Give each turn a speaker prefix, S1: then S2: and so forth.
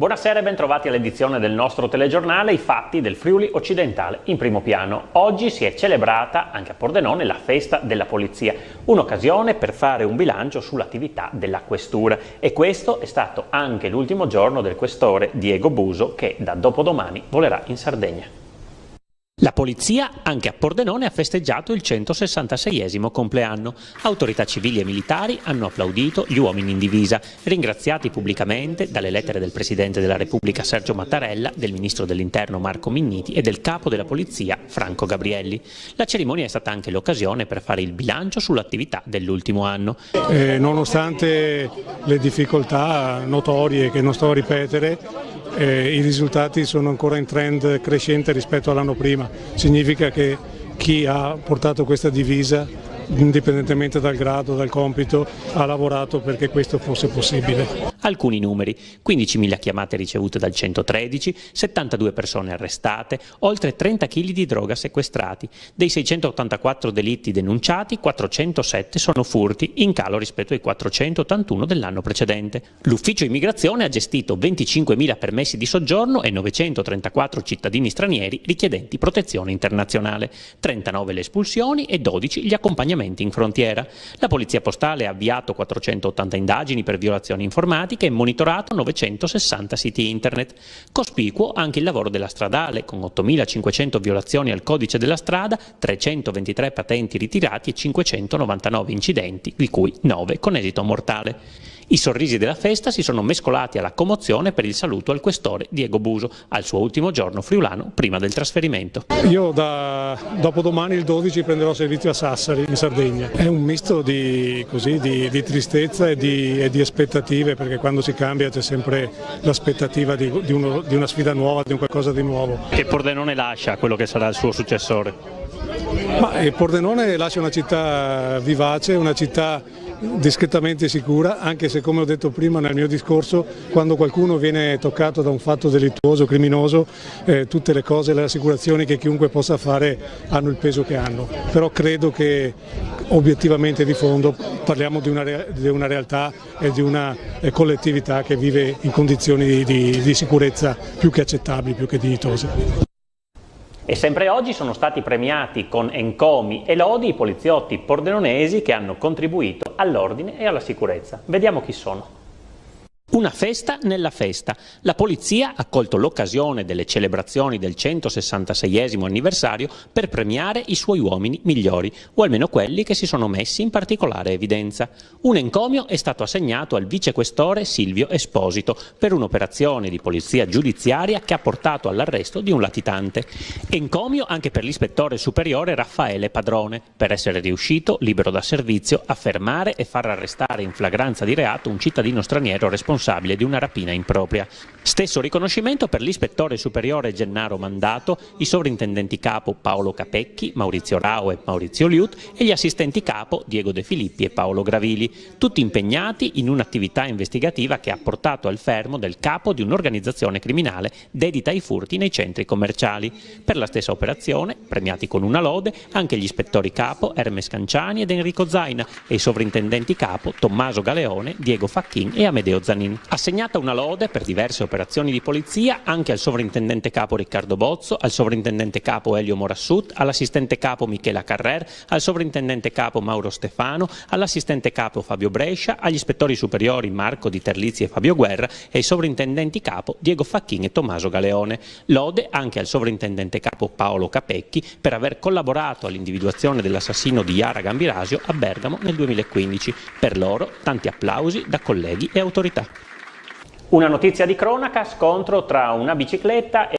S1: Buonasera e bentrovati all'edizione del nostro telegiornale I fatti del Friuli occidentale in primo piano. Oggi si è celebrata anche a Pordenone la festa della polizia, un'occasione per fare un bilancio sull'attività della questura, e questo è stato anche l'ultimo giorno del questore Diego Buso, che da dopodomani volerà in Sardegna. La polizia anche a Pordenone ha festeggiato il 166esimo compleanno. Autorità civili e militari hanno applaudito gli uomini in divisa, ringraziati pubblicamente dalle lettere del Presidente della Repubblica Sergio Mattarella, del Ministro dell'Interno Marco Minniti e del Capo della Polizia Franco Gabrielli. La cerimonia è stata anche l'occasione per fare il bilancio sull'attività dell'ultimo anno.
S2: Nonostante le difficoltà notorie che non sto a ripetere, i risultati sono ancora in trend crescente rispetto all'anno prima. Significa che chi ha portato questa divisa, indipendentemente dal grado, dal compito, ha lavorato perché questo fosse possibile.
S1: Alcuni numeri: 15.000 chiamate ricevute dal 113, 72 persone arrestate, oltre 30 kg di droga sequestrati. Dei 684 delitti denunciati, 407 sono furti, in calo rispetto ai 481 dell'anno precedente. L'ufficio immigrazione ha gestito 25.000 permessi di soggiorno e 934 cittadini stranieri richiedenti protezione internazionale, 39 le espulsioni e 12 gli accompagnamenti in frontiera. La Polizia Postale ha avviato 480 indagini per violazioni informatiche e monitorato 960 siti internet. Cospicuo anche il lavoro della stradale, con 8.500 violazioni al codice della strada, 323 patenti ritirati e 599 incidenti, di cui 9 con esito mortale. I sorrisi della festa si sono mescolati alla commozione per il saluto al questore Diego Buso, al suo ultimo giorno friulano prima del trasferimento.
S2: Io dopodomani, il 12, prenderò servizio a Sassari, in Sardegna. È un misto di tristezza e di aspettative, perché quando si cambia c'è sempre l'aspettativa di una sfida nuova, di un qualcosa di nuovo.
S1: Che Pordenone lascia quello che sarà il suo successore?
S2: Pordenone lascia una città vivace, una città discretamente sicura, anche se, come ho detto prima nel mio discorso, quando qualcuno viene toccato da un fatto delittuoso, criminoso, tutte le cose, le assicurazioni che chiunque possa fare hanno il peso che hanno. Però credo che obiettivamente di fondo parliamo di una realtà e di una collettività che vive in condizioni di sicurezza più che accettabili, più che dignitose.
S1: E sempre oggi sono stati premiati con encomi e lodi i poliziotti pordenonesi che hanno contribuito all'ordine e alla sicurezza. Vediamo chi sono. Una festa nella festa. La polizia ha colto l'occasione delle celebrazioni del 166esimo anniversario per premiare i suoi uomini migliori, o almeno quelli che si sono messi in particolare evidenza. Un encomio è stato assegnato al vicequestore Silvio Esposito per un'operazione di polizia giudiziaria che ha portato all'arresto di un latitante. Encomio anche per l'ispettore superiore Raffaele Padrone, per essere riuscito, libero da servizio, a fermare e far arrestare in flagranza di reato un cittadino straniero responsabile di una rapina impropria. Stesso riconoscimento per l'ispettore superiore Gennaro Mandato, i sovrintendenti capo Paolo Capecchi, Maurizio Rao e Maurizio Liut e gli assistenti capo Diego De Filippi e Paolo Gravili, tutti impegnati in un'attività investigativa che ha portato al fermo del capo di un'organizzazione criminale dedita ai furti nei centri commerciali. Per la stessa operazione, premiati con una lode, anche gli ispettori capo Hermes Canciani ed Enrico Zaina e i sovrintendenti capo Tommaso Galeone, Diego Facchin e Amedeo Zanin. Assegnata una lode per diverse operazioni di polizia anche al sovrintendente capo Riccardo Bozzo, al sovrintendente capo Elio Morassut, all'assistente capo Michela Carrer, al sovrintendente capo Mauro Stefano, all'assistente capo Fabio Brescia, agli ispettori superiori Marco Di Terlizzi e Fabio Guerra e ai sovrintendenti capo Diego Facchin e Tommaso Galeone. Lode anche al sovrintendente capo Paolo Capecchi per aver collaborato all'individuazione dell'assassino di Yara Gambirasio a Bergamo nel 2015. Per loro tanti applausi da colleghi e autorità. Una notizia di cronaca: scontro tra una bicicletta e